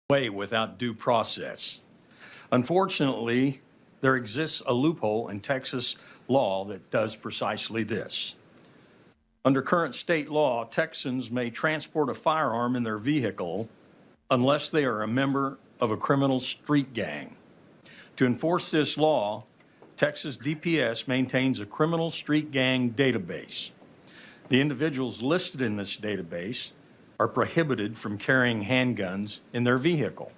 way without due process. Unfortunately, there exists a loophole in Texas law that does precisely this. Under current state law, Texans may transport a firearm in their vehicle unless they are a member of a criminal street gang. To enforce this law, Texas DPS maintains a criminal street gang database. The individuals listed in this database are prohibited from carrying handguns in their vehicle.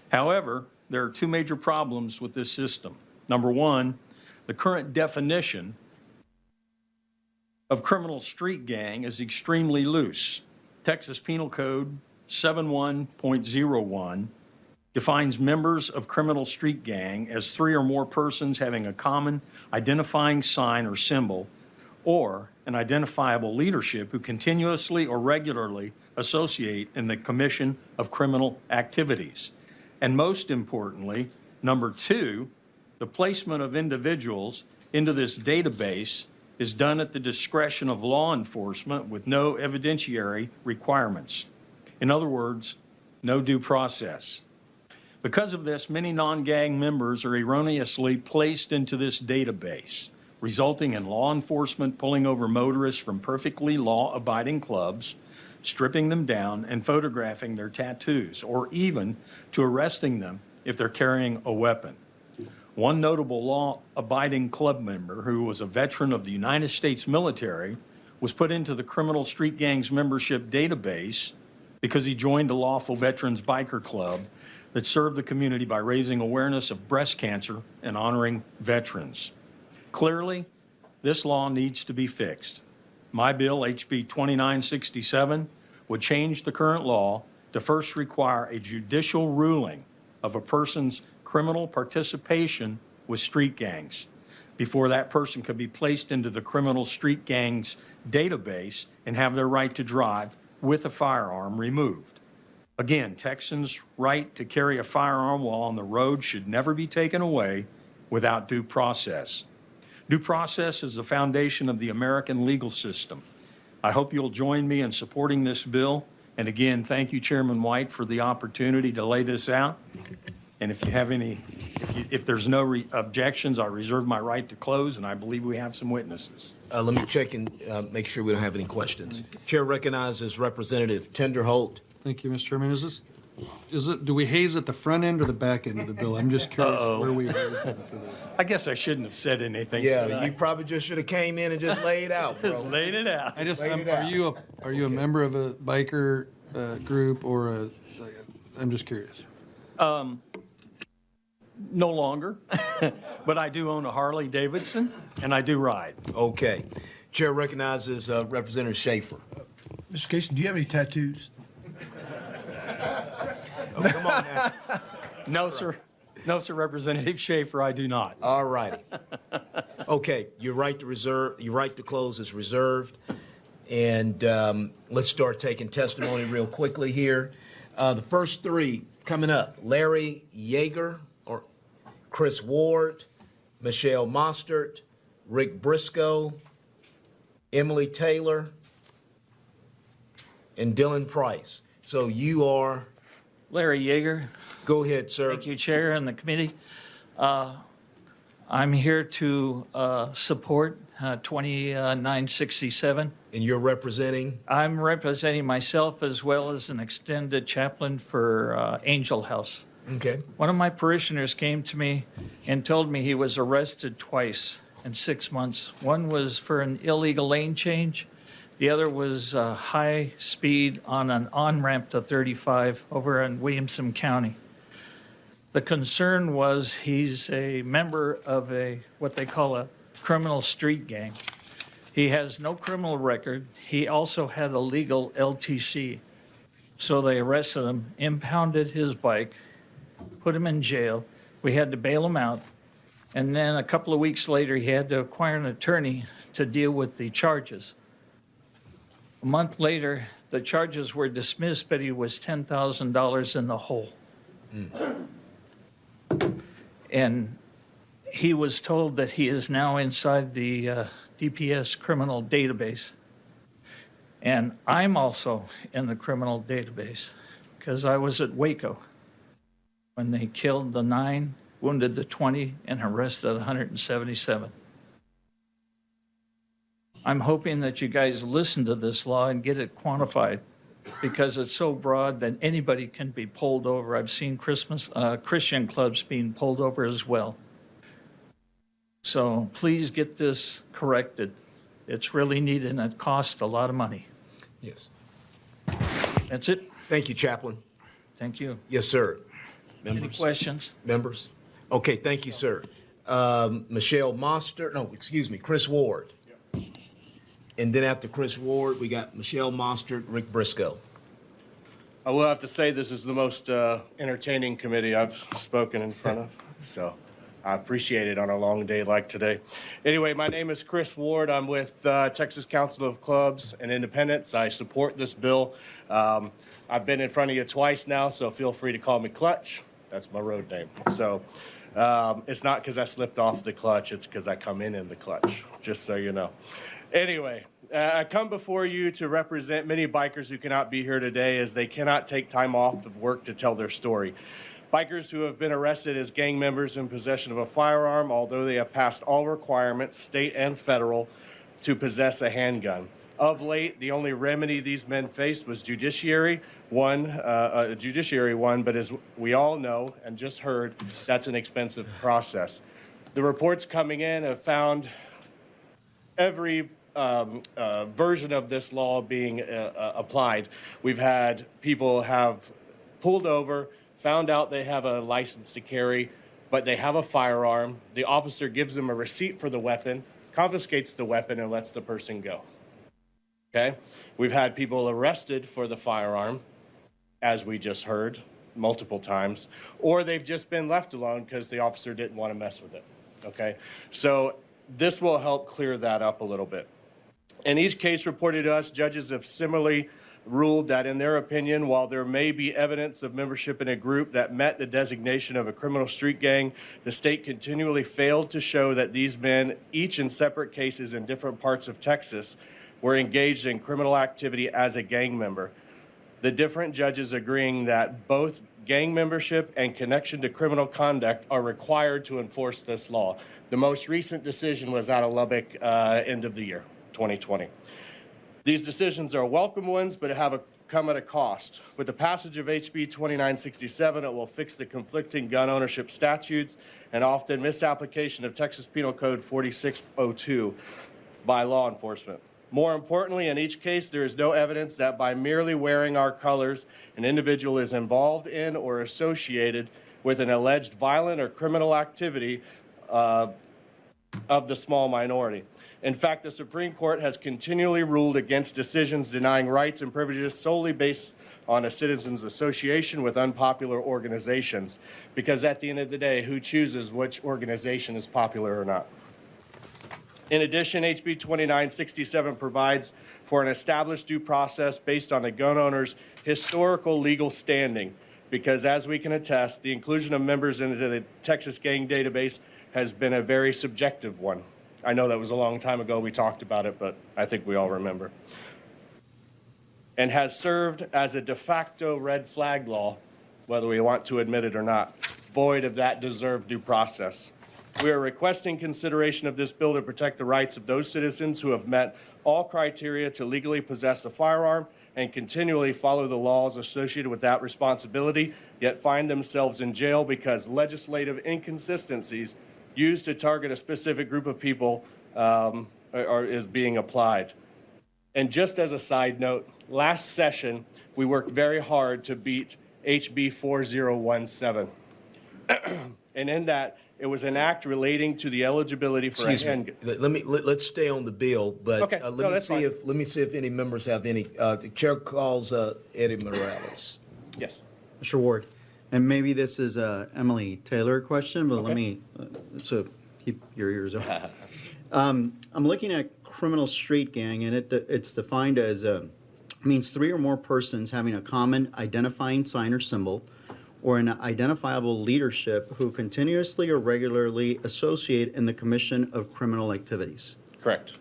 However, there are two major problems with this system. Number one, the current definition of criminal street gang is extremely loose. Texas Penal Code 71.01 defines members of criminal street gang as three or more persons having a common identifying sign or symbol or an identifiable leadership who continuously or regularly associate in the commission of criminal activities. And most importantly, number two, the placement of individuals into this database is done at the discretion of law enforcement with no evidentiary requirements. In other words, no due process. Because of this, many non-gang members are erroneously placed into this database, resulting in law enforcement pulling over motorists from perfectly law-abiding clubs, stripping them down and photographing their tattoos, or even to arresting them if they're carrying a weapon. One notable law-abiding club member who was a veteran of the United States military was put into the criminal street gangs membership database because he joined a lawful veterans biker club that served the community by raising awareness of breast cancer and honoring veterans. Clearly, this law needs to be fixed. My bill, HB 2967, would change the current law to first require a judicial ruling of a person's criminal participation with street gangs before that person could be placed into the criminal street gangs database and have their right to drive with a firearm removed. Again, Texans' right to carry a firearm while on the road should never be taken away without due process. Due process is the foundation of the American legal system. I hope you'll join me in supporting this bill. And again, thank you, Chairman White, for the opportunity to lay this out. And if you have any, if there's no objections, I reserve my right to close, and I believe we have some witnesses. Let me check and make sure we don't have any questions. Chair recognizes Representative Tenderholt. Thank you, Mr. Chairman. Do we haze at the front end or the back end of the bill? I'm just curious where we haze for that. I guess I shouldn't have said anything. Yeah, you probably just should have came in and just laid it out, bro. Just laid it out. Are you a member of a biker group or I'm just curious. No longer, but I do own a Harley Davidson and I do ride. Okay. Chair recognizes Representative Schaefer. Mr. Casey, do you have any tattoos? Oh, come on now. No, sir. No, sir, Representative Schaefer, I do not. All righty. Okay, your right to close is reserved. And let's start taking testimony real quickly here. The first three coming up, Larry Yeager, or Chris Ward, Michelle Mostert, Rick Briscoe, Emily Taylor, and Dylan Price. So you are? Larry Yeager. Go ahead, sir. Thank you, Chair and the committee. I'm here to support 2967. And you're representing? I'm representing myself as well as an extended chaplain for Angel House. Okay. One of my parishioners came to me and told me he was arrested twice in 6 months. One was for an illegal lane change. The other was high speed on an on-ramp to 35 over in Williamson County. The concern was he's a member of what they call a criminal street gang. He has no criminal record. He also had a legal LTC. So they arrested him, impounded his bike, put him in jail. We had to bail him out. And then a couple of weeks later, he had to acquire an attorney to deal with the charges. A month later, the charges were dismissed, but he was $10,000 in the hole. And he was told that he is now inside the DPS criminal database. And I'm also in the criminal database because I was at Waco when they killed the 9, wounded the 20, and arrested 177. I'm hoping that you guys listen to this law and get it quantified because it's so broad that anybody can be pulled over. I've seen Christian clubs being pulled over as well. So please get this corrected. It's really needed and it costs a lot of money. Yes. That's it. Thank you, Chaplain. Thank you. Yes, sir. Any Members? questions? Members? Okay, thank you, sir. Michelle Monster, no, excuse me, Chris Ward. And then after Chris Ward, we got Michelle Monster, Rick Briscoe. I will have to say this is the most entertaining committee I've spoken in front of, so I appreciate it on a long day like today. Anyway, my name is Chris Ward. I'm with Texas Council of Clubs and Independents. I support this bill. I've been in front of you twice now, so feel free to call me Clutch. That's my road name. So it's not because I slipped off the clutch. It's because I come in the clutch, just so you know. Anyway, I come before you to represent many bikers who cannot be here today as they cannot take time off of work to tell their story. Bikers who have been arrested as gang members in possession of a firearm, although they have passed all requirements, state and federal, to possess a handgun. Of late, the only remedy these men faced was judiciary one, but as we all know and just heard, that's an expensive process. The reports coming in have found every version of this law being applied. We've had people have pulled over, found out they have a license to carry, but they have a firearm. The officer gives them a receipt for the weapon, confiscates the weapon, and lets the person go. Okay? We've had people arrested for the firearm, as we just heard, multiple times, or they've just been left alone because the officer didn't want to mess with it. Okay? So this will help clear that up a little bit. In each case reported to us, judges have similarly ruled that, in their opinion, while there may be evidence of membership in a group that met the designation of a criminal street gang, the state continually failed to show that these men, each in separate cases in different parts of Texas, were engaged in criminal activity as a gang member. The different judges agreeing that both gang membership and connection to criminal conduct are required to enforce this law. The most recent decision was out of Lubbock, end of the year, 2020. These decisions are welcome ones, but have come at a cost. With the passage of HB 2967, it will fix the conflicting gun ownership statutes and often misapplication of Texas Penal Code 4602 by law enforcement. More importantly, in each case, there is no evidence that by merely wearing our colors, an individual is involved in or associated with an alleged violent or criminal activity of the small minority. In fact, the Supreme Court has continually ruled against decisions denying rights and privileges solely based on a citizen's association with unpopular organizations, because at the end of the day, who chooses which organization is popular or not? In addition, HB 2967 provides for an established due process based on a gun owner's historical legal standing, because as we can attest, the inclusion of members into the Texas gang database has been a very subjective one. I know that was a long time ago we talked about it, but I think we all remember. And has served as a de facto red flag law, whether we want to admit it or not, void of that deserved due process. We are requesting consideration of this bill to protect the rights of those citizens who have met all criteria to legally possess a firearm and continually follow the laws associated with that responsibility, yet find themselves in jail because legislative inconsistencies used to target a specific group of people is being applied. And just as a side note, last session, we worked very hard to beat HB 4017. And in that, it was an act relating to the eligibility for Excuse a handgun. me. Let's stay on the bill, but Okay. No, that's fine. let me see if any members have any. The chair calls Eddie Morales. Yes. Mr. Ward, and maybe this is a Emily Taylor question, but let me, so keep your ears open. I'm looking at criminal street gang, and it's defined as, means 3 or more persons having a common identifying sign or symbol, or an identifiable leadership who continuously or regularly associate in the commission of criminal activities. Correct.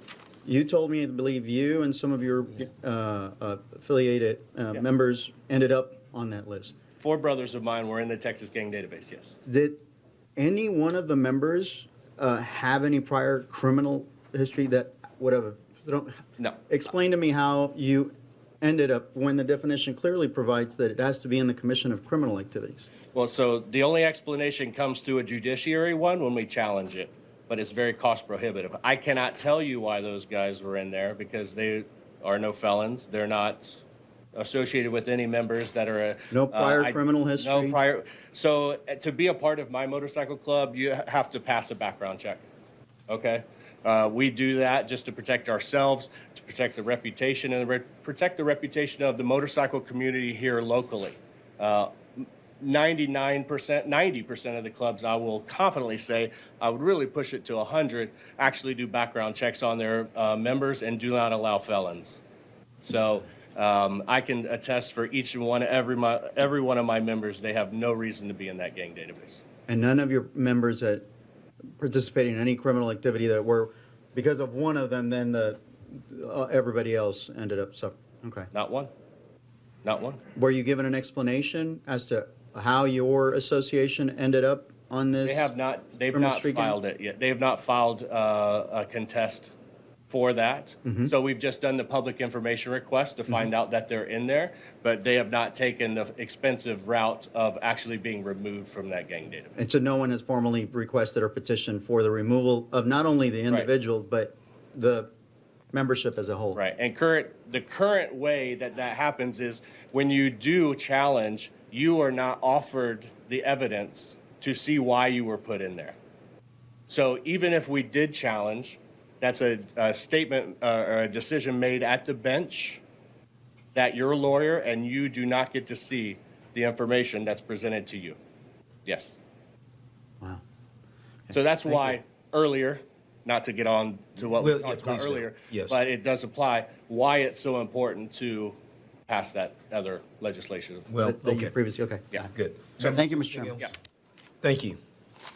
You told me, I believe you and some of your affiliated members ended up on that list. 4 brothers of mine were in the Texas Gang Database, yes. Did any one of the members have any prior criminal history that would have? No. Explain to me how you ended up when the definition clearly provides that it has to be in the commission of criminal activities. Well, so the only explanation comes through a judiciary one when we challenge it, but it's very cost prohibitive. I cannot tell you why those guys were in there because they are no felons. They're not associated with any members that are No prior criminal history? No prior. So to be a part of my motorcycle club, you have to pass a background check. Okay. We do that just to protect ourselves, to protect the reputation, and protect the reputation of the motorcycle community here locally. 99%, 90% of the clubs, I will confidently say, I would really push it to 100, actually do background checks on their members and do not allow felons. So I can attest for each and every one of my members, they have no reason to be in that gang database. And none of your members that participating in any criminal activity that were, because of one of them, then everybody else ended up suffering. Okay. Not one. Not one. Were you given an explanation as to how your association ended up on this? They have not. They've criminal not street gang? filed it yet. They have not filed a contest for that. Mm-hmm. So we've just done the public information request to find out that they're in there, but they have not taken the expensive route of actually being removed from that gang database. And so no one has formally requested or petitioned for the removal of not only the individual, but the membership as a whole. Right. And the current way that happens is when you do challenge, you are not offered the evidence to see why you were put in there. So even if we did challenge, that's a statement or a decision made at the bench that you're a lawyer and you do not get to see the information that's presented to you. Yes. Wow. So that's why earlier, not to get on to what we talked about please do. earlier, Yes. but it does apply, why it's so important to pass that other legislation. Well, That you okay. previously, okay. Yeah. Good. So thank you, Mr. Anything Chairman. else? Yeah. Thank you.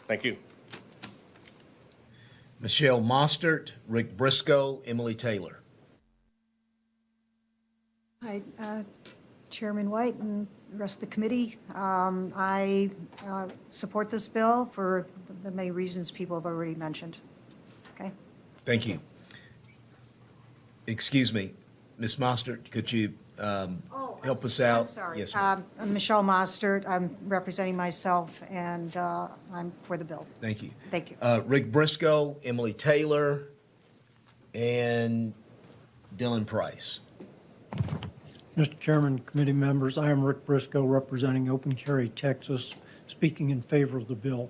Thank you. Michelle Mostert, Rick Briscoe, Emily Taylor. Hi, Chairman White and the rest of the committee. I support this bill for the many reasons people have already mentioned. Okay? Thank you. Excuse me, Ms. Mostert, could you help us out? I'm sorry. Yes, ma'am. I'm Michelle Mostert. I'm representing myself, and I'm for the bill. Thank you. Thank you. Rick Briscoe, Emily Taylor, and Dylan Price. Mr. Chairman, committee members, I am Rick Briscoe, representing Open Carry, Texas, speaking in favor of the bill.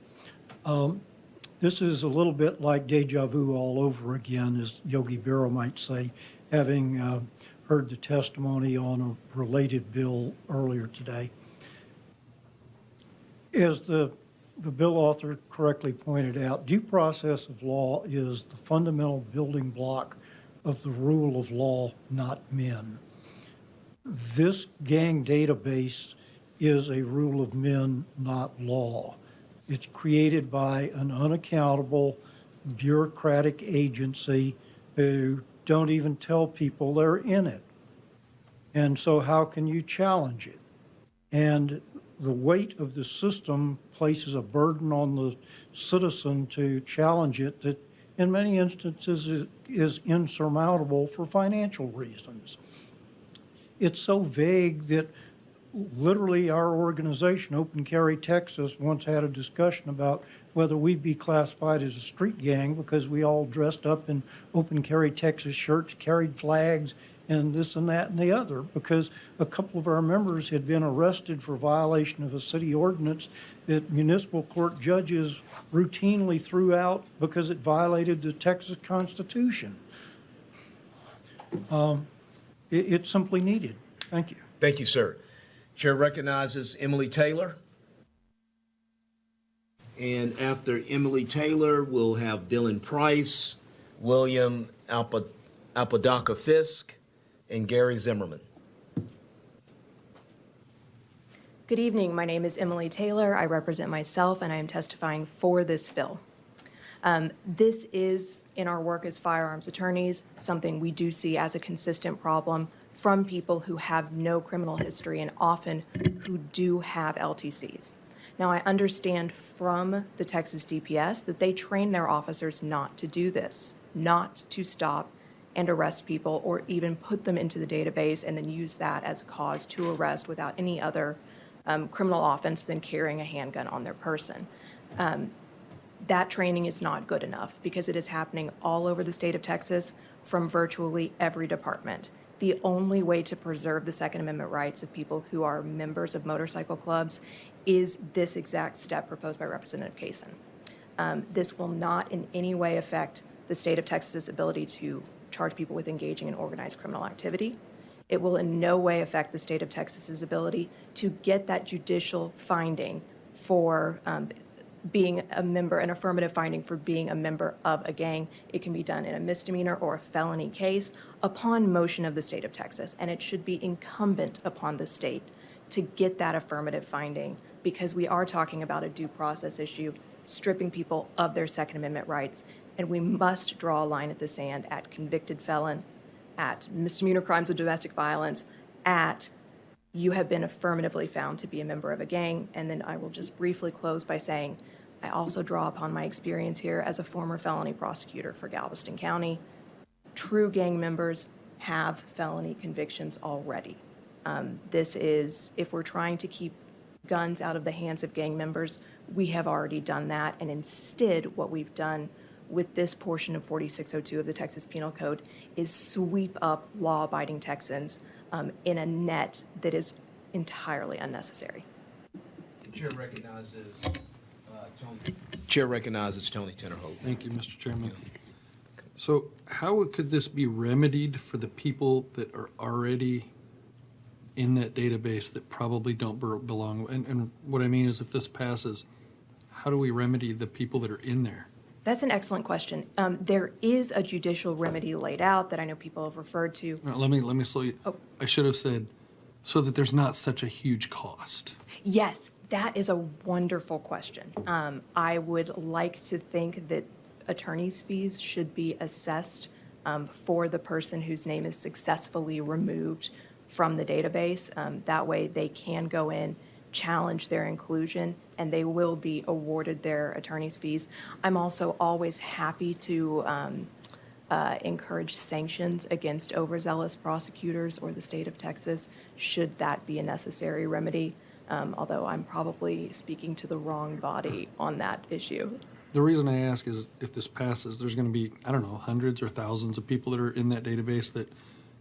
This is a little bit like deja vu all over again, as Yogi Berra might say, having heard the testimony on a related bill earlier today. As the bill author correctly pointed out, due process of law is the fundamental building block of the rule of law, not men. This gang database is a rule of men, not law. It's created by an unaccountable bureaucratic agency who don't even tell people they're in it. And so how can you challenge it? And the weight of the system places a burden on the citizen to challenge it that in many instances is insurmountable for financial reasons. It's so vague that literally our organization, Open Carry Texas, once had a discussion about whether we'd be classified as a street gang because we all dressed up in Open Carry Texas shirts, carried flags, and this and that and the other, because a couple of our members had been arrested for violation of a city ordinance that municipal court judges routinely threw out because it violated the Texas Constitution. It's simply needed. Thank you. Thank you, sir. Chair recognizes Emily Taylor. And after Emily Taylor, we'll have Dylan Price, William Apodaca Fisk, and Gary Zimmerman. Good evening. My name is Emily Taylor. I represent myself, and I am testifying for this bill. This is, in our work as firearms attorneys, something we do see as a consistent problem from people who have no criminal history and often who do have LTCs. Now, I understand from the Texas DPS that they train their officers not to do this, not to stop and arrest people or even put them into the database and then use that as a cause to arrest without any other criminal offense than carrying a handgun on their person. That training is not good enough because it is happening all over the state of Texas from virtually every department. The only way to preserve the Second Amendment rights of people who are members of motorcycle clubs is this exact step proposed by Representative Kaysen. This will not in any way affect the state of Texas's ability to charge people with engaging in organized criminal activity. It will in no way affect the state of Texas's ability to get that judicial finding for being a member, an affirmative finding for being a member of a gang. It can be done in a misdemeanor or a felony case upon motion of the state of Texas, and it should be incumbent upon the state to get that affirmative finding because we are talking about a due process issue, stripping people of their Second Amendment rights, and we must draw a line at the sand at convicted felon, at misdemeanor crimes of domestic violence, at you have been affirmatively found to be a member of a gang. And then I will just briefly close by saying I also draw upon my experience here as a former felony prosecutor for Galveston County. True gang members have felony convictions already. This is, if we're trying to keep guns out of the hands of gang members, we have already done that. And instead, what we've done with this portion of 4602 of the Texas Penal Code is sweep up law-abiding Texans in a net that is entirely unnecessary. Chair recognizes Tony Tennerholt. Thank you, Mr. Chairman. So how could this be remedied for the people that are already in that database that probably don't belong? And what I mean is if this passes, how do we remedy the people that are in there? That's an excellent question. There is a judicial remedy laid out that I know people have referred to. No, let me slow you. Oh. I should have said so that there's not such a huge cost. Yes, that is a wonderful question. I would like to think that attorney's fees should be assessed for the person whose name is successfully removed from the database. That way they can go in, challenge their inclusion, and they will be awarded their attorney's fees. I'm also always happy to encourage sanctions against overzealous prosecutors or the state of Texas, should that be a necessary remedy, although I'm probably speaking to the wrong body on that issue. The reason I ask is if this passes, there's going to be, I don't know, hundreds or thousands of people that are in that database that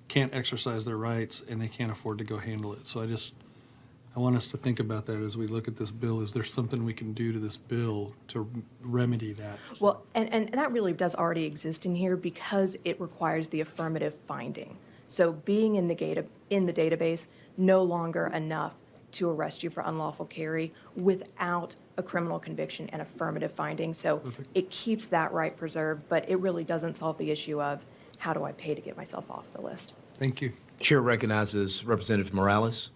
can't exercise their rights and they can't afford to go handle it. So I want us to think about that as we look at this bill. Is there something we can do to this bill to remedy that? Well, and that really does already exist in here because it requires the affirmative finding. So being in the database no longer enough to arrest you for unlawful carry without a criminal conviction and affirmative finding. So it keeps that right preserved, but it really doesn't solve the issue of how do I pay to get myself off the list. Thank you. Chair recognizes Representative Morales.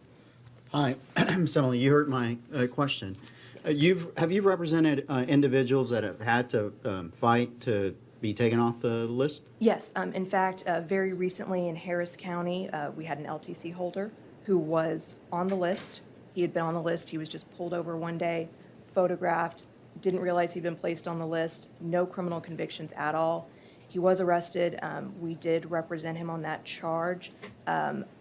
Hi, Emily, you heard my question. Have you represented individuals that have had to fight to be taken off the list? Yes. In fact, very recently in Harris County, we had an LTC holder who was on the list. He had been on the list. He was just pulled over one day, photographed, didn't realize he'd been placed on the list, no criminal convictions at all. He was arrested. We did represent him on that charge.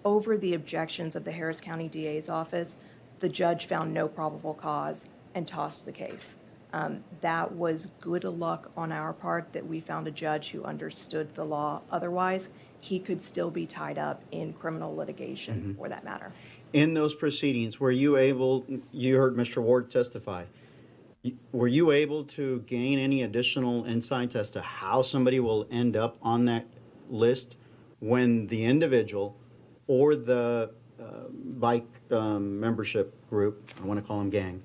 Over the objections of the Harris County DA's office, the judge found no probable cause and tossed the case. That was good luck on our part that we found a judge who understood the law. Otherwise, he could still be tied up in criminal litigation for that matter. In those proceedings, were you able, you heard Mr. Ward testify, were you able to gain any additional insights as to how somebody will end up on that list when the individual or the bike membership group, I want to call them gang,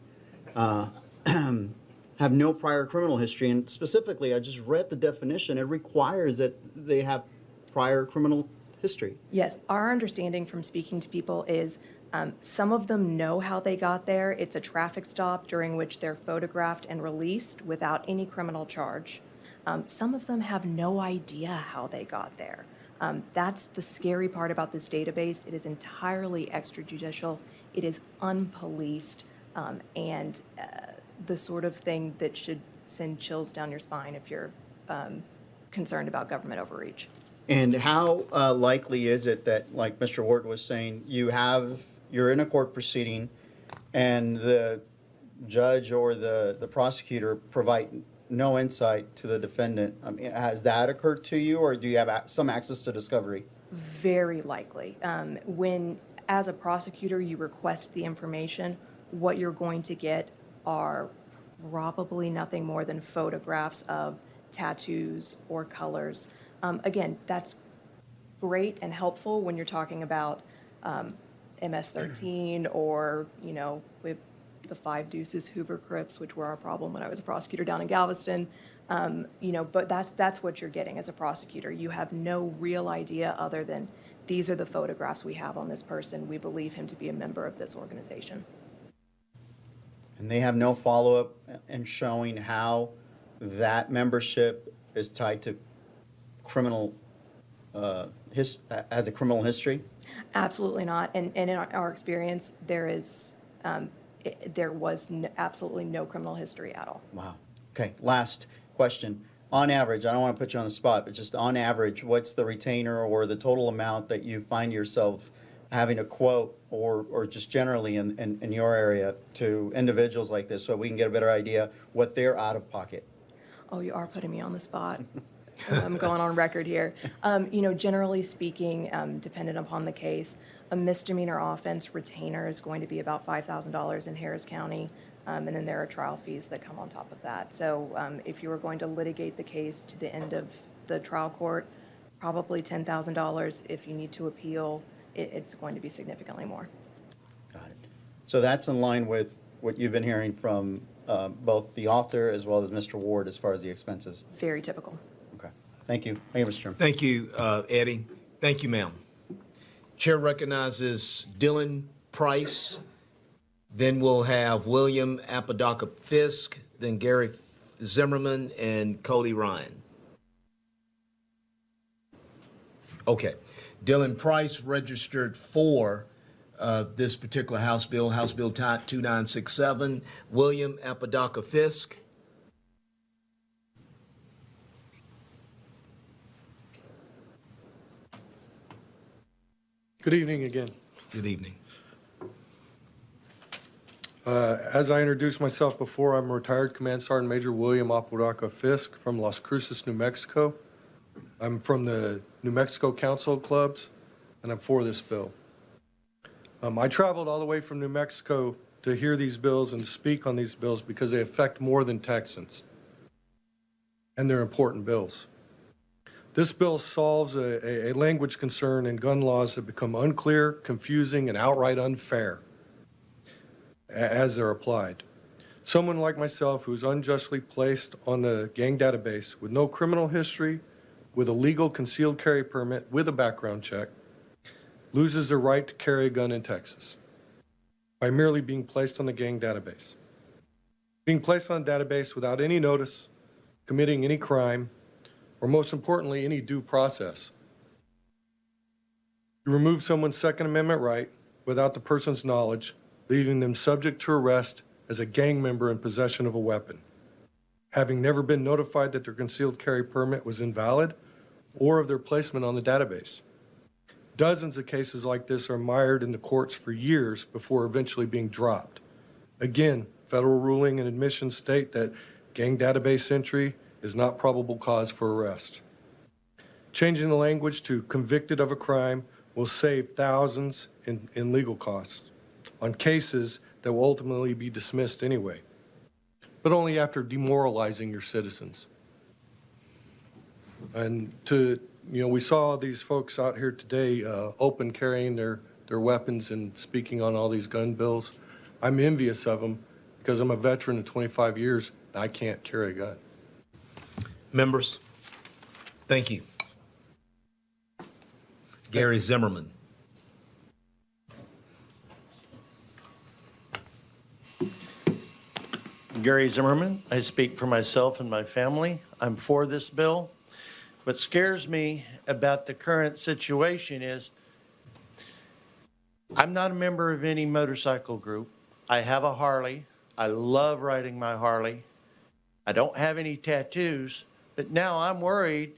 have no prior criminal history? And specifically, I just read the definition. It requires that they have prior criminal history. Yes, our understanding from speaking to people is some of them know how they got there. It's a traffic stop during which they're photographed and released without any criminal charge. Some of them have no idea how they got there. That's the scary part about this database. It is entirely extrajudicial. It is unpoliced, and the sort of thing that should send chills down your spine if you're concerned about government overreach. And how likely is it that, like Mr. Ward was saying, you're in a court proceeding and the judge or the prosecutor provide no insight to the defendant? I mean, has that occurred to you, or do you have some access to discovery? Very likely. When, as a prosecutor, you request the information, what you're going to get are probably nothing more than photographs of tattoos or colors. Again, that's great and helpful when you're talking about MS-13 or, with the Five Deuces Hoover Crips, which were our problem when I was a prosecutor down in Galveston. But that's what you're getting as a prosecutor. You have no real idea other than these are the photographs we have on this person. We believe him to be a member of this organization. And they have no follow-up in showing how that membership is tied to criminal, has a criminal history? Absolutely not. And in our experience, there was absolutely no criminal history at all. Wow. Okay, last question. On average, I don't want to put you on the spot, but just on average, what's the retainer or the total amount that you find yourself having to quote or just generally in your area to individuals like this so we can get a better idea what they're out of pocket? Oh, you are putting me on the spot. I'm going on record here. Generally speaking, dependent upon the case, a misdemeanor offense retainer is going to be about $5,000 in Harris County, and then there are trial fees that come on top of that. So if you were going to litigate the case to the end of the trial court, probably $10,000. If you need to appeal, it's going to be significantly more. Got it. So that's in line with what you've been hearing from both the author as well as Mr. Ward as far as the expenses? Very typical. Okay. Thank you. Thank you, Mr. Chairman. Thank you, Eddie. Thank you, ma'am. Chair recognizes Dylan Price. Then we'll have William Apodaca-Fisk, then Gary Zimmerman, and Cody Ryan. Okay. Dylan Price registered for this particular House Bill 2967. William Apodaca-Fisk. Good evening again. Good evening. As I introduced myself before, I'm retired Command Sergeant Major William Apodaca-Fisk from Las Cruces, New Mexico. I'm from the New Mexico Council Clubs, and I'm for this bill. I traveled all the way from New Mexico to hear these bills and to speak on these bills because they affect more than Texans, and they're important bills. This bill solves a language concern in gun laws that become unclear, confusing, and outright unfair as they're applied. Someone like myself who's unjustly placed on the gang database with no criminal history, with a legal concealed carry permit with a background check, loses their right to carry a gun in Texas by merely being placed on the gang database. Being placed on a database without any notice, committing any crime, or most importantly, any due process. You remove someone's Second Amendment right without the person's knowledge, leaving them subject to arrest as a gang member in possession of a weapon, having never been notified that their concealed carry permit was invalid or of their placement on the database. Dozens of cases like this are mired in the courts for years before eventually being dropped. Again, federal ruling and admissions state that gang database entry is not probable cause for arrest. Changing the language to convicted of a crime will save thousands in legal costs on cases that will ultimately be dismissed anyway, but only after demoralizing your citizens. And we saw these folks out here today open carrying their weapons and speaking on all these gun bills. I'm envious of them because I'm a veteran of 25 years and I can't carry a gun. Members, thank you. Gary Zimmerman. Gary Zimmerman. I speak for myself and my family. I'm for this bill. What scares me about the current situation is I'm not a member of any motorcycle group. I have a Harley. I love riding my Harley. I don't have any tattoos, but now I'm worried,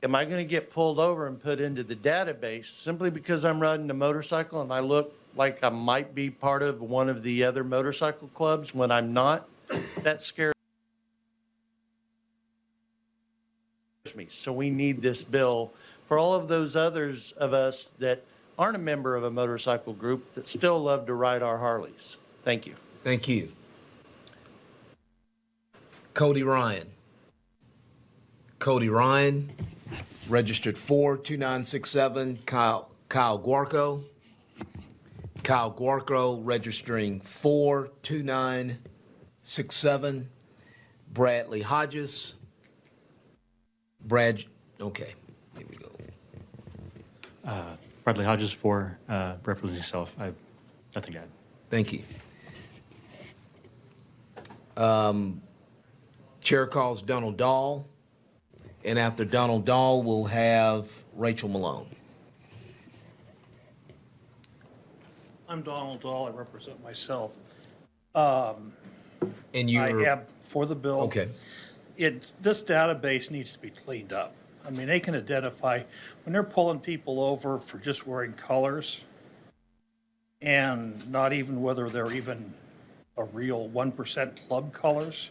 am I going to get pulled over and put into the database simply because I'm riding a motorcycle and I look like I might be part of one of the other motorcycle clubs when I'm not? That scares me. So we need this bill for all of those others of us that aren't a member of a motorcycle group that still love to ride our Harleys. Thank you. Thank you. Cody Ryan. Cody Ryan, registered 42967. Kyle Guarco. Kyle Guarco, registering 42967. Bradley Hodges. Okay, here we go. Bradley Hodges for representing yourself. I have nothing to add. Thank you. Chair calls Donald Dahl, and after Donald Dahl, we'll have Rachel Malone. I'm Donald Dahl. I represent myself. And you're... I am for the bill. Okay. This database needs to be cleaned up. I mean, they can identify when they're pulling people over for just wearing colors and not even whether they're even a real 1% club colors,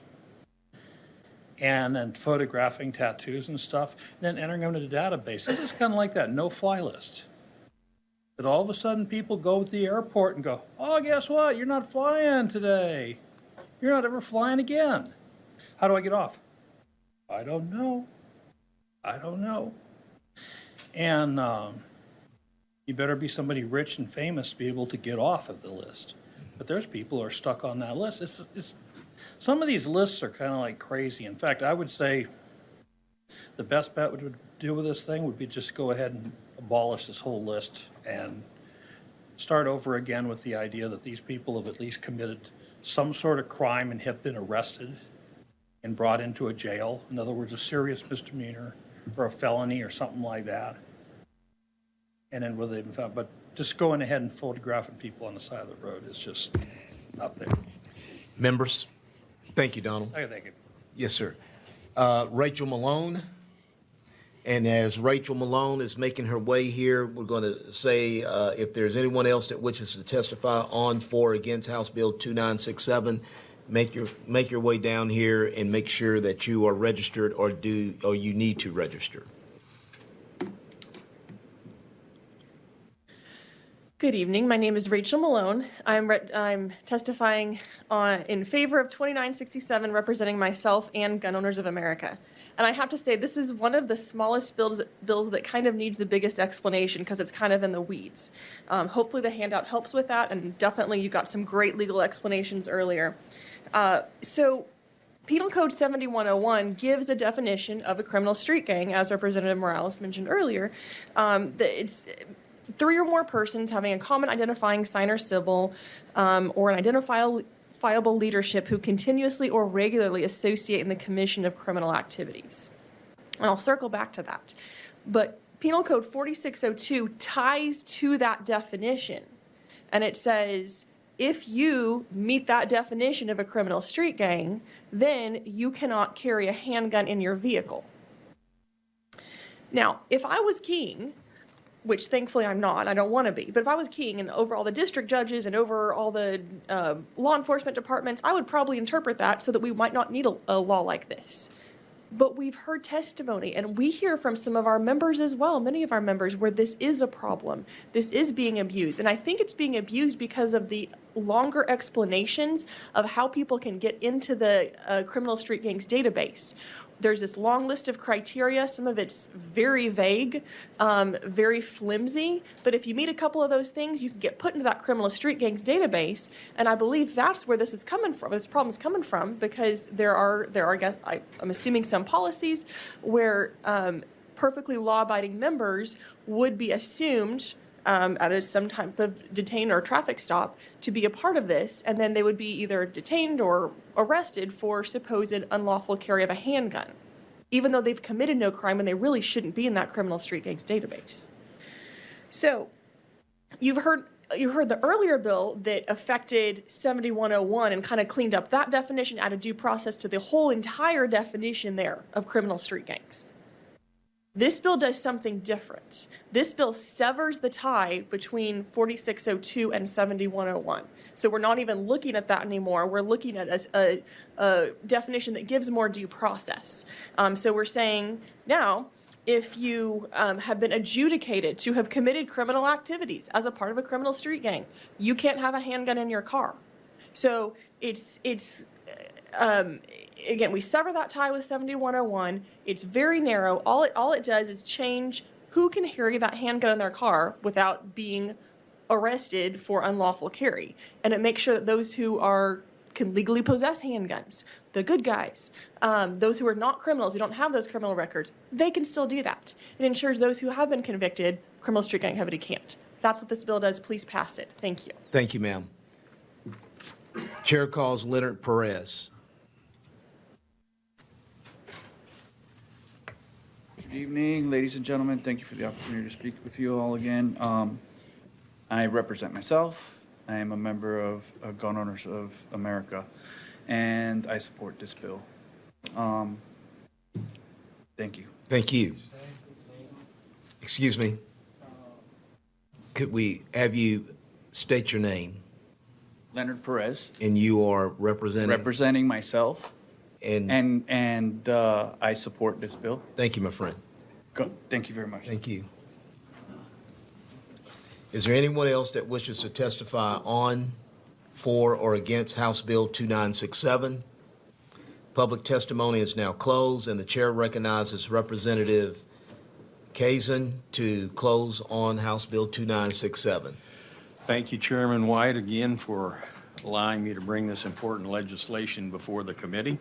and then photographing tattoos and stuff, and then entering them into the database. This is kind of like that no-fly list. But all of a sudden people go to the airport and go, oh, guess what? You're not flying today. You're not ever flying again. How do I get off? I don't know. And you better be somebody rich and famous to be able to get off of the list. But there's people who are stuck on that list. Some of these lists are kind of like crazy. In fact, I would say the best bet would do with this thing would be just go ahead and abolish this whole list and start over again with the idea that these people have at least committed some sort of crime and have been arrested and brought into a jail. In other words, a serious misdemeanor or a felony or something like that. And then whether they've been found, but just going ahead and photographing people on the side of the road is just not there. Members, thank you, Donald. Thank you. Yes, sir. Rachel Malone. And as Rachel Malone is making her way here, we're going to say if there's anyone else that wishes to testify on, for, or against House Bill 2967, make your way down here and make sure that you are registered or you need to register. Good evening. My name is Rachel Malone. I'm testifying in favor of 2967, representing myself and Gun Owners of America. And I have to say, this is one of the smallest bills that kind of needs the biggest explanation because it's kind of in the weeds. Hopefully the handout helps with that, and definitely you got some great legal explanations earlier. So Penal Code 7101 gives a definition of a criminal street gang, as Representative Morales mentioned earlier. It's 3 or more persons having a common identifying sign or symbol, or an identifiable leadership who continuously or regularly associate in the commission of criminal activities. And I'll circle back to that. But Penal Code 4602 ties to that definition. And it says, if you meet that definition of a criminal street gang, then you cannot carry a handgun in your vehicle. Now, if I was king, which thankfully I'm not, I don't want to be, but if I was king and over all the district judges and over all the law enforcement departments, I would probably interpret that so that we might not need a law like this. But we've heard testimony, and we hear from some of our members as well, many of our members, where this is a problem. This is being abused. And I think it's being abused because of the longer explanations of how people can get into the criminal street gangs database. There's this long list of criteria. Some of it's very vague, very flimsy. But if you meet a couple of those things, you can get put into that criminal street gangs database. And I believe that's where this is coming from. This problem is coming from because there are I'm assuming some policies where perfectly law-abiding members would be assumed at some type of detain or traffic stop to be a part of this, and then they would be either detained or arrested for supposed unlawful carry of a handgun, even though they've committed no crime and they really shouldn't be in that criminal street gangs database. So you heard the earlier bill that affected 7101 and kind of cleaned up that definition, added due process to the whole entire definition there of criminal street gangs. This bill does something different. This bill severs the tie between 4602 and 7101. So we're not even looking at that anymore. We're looking at a definition that gives more due process. So we're saying now, if you have been adjudicated to have committed criminal activities as a part of a criminal street gang, you can't have a handgun in your car. So again, we sever that tie with 7101. It's very narrow. All it does is change who can carry that handgun in their car without being arrested for unlawful carry. And it makes sure that those who can legally possess handguns, the good guys, those who are not criminals, who don't have those criminal records, they can still do that. It ensures those who have been convicted, criminal street gang activity can't. That's what this bill does. Please pass it. Thank you. Thank you, ma'am. Chair calls Leonard Perez. Good evening, ladies and gentlemen. Thank you for the opportunity to speak with you all again. I represent myself. I am a member of Gun Owners of America, and I support this bill. Thank you. Thank you. Excuse me. Could we have you state your name? Leonard Perez. And you are representing? Representing myself. And I support this bill. Thank you, my friend. Thank you very much. Thank you. Is there anyone else that wishes to testify on, for, or against House Bill 2967? Public testimony is now closed, and the chair recognizes Representative Kazin to close on House Bill 2967. Thank you, Chairman White, again for allowing me to bring this important legislation before the committee.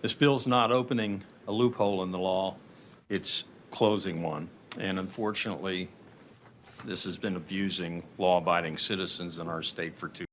This bill's not opening a loophole in the law, it's closing one. And unfortunately, this has been abusing law-abiding citizens in our state for too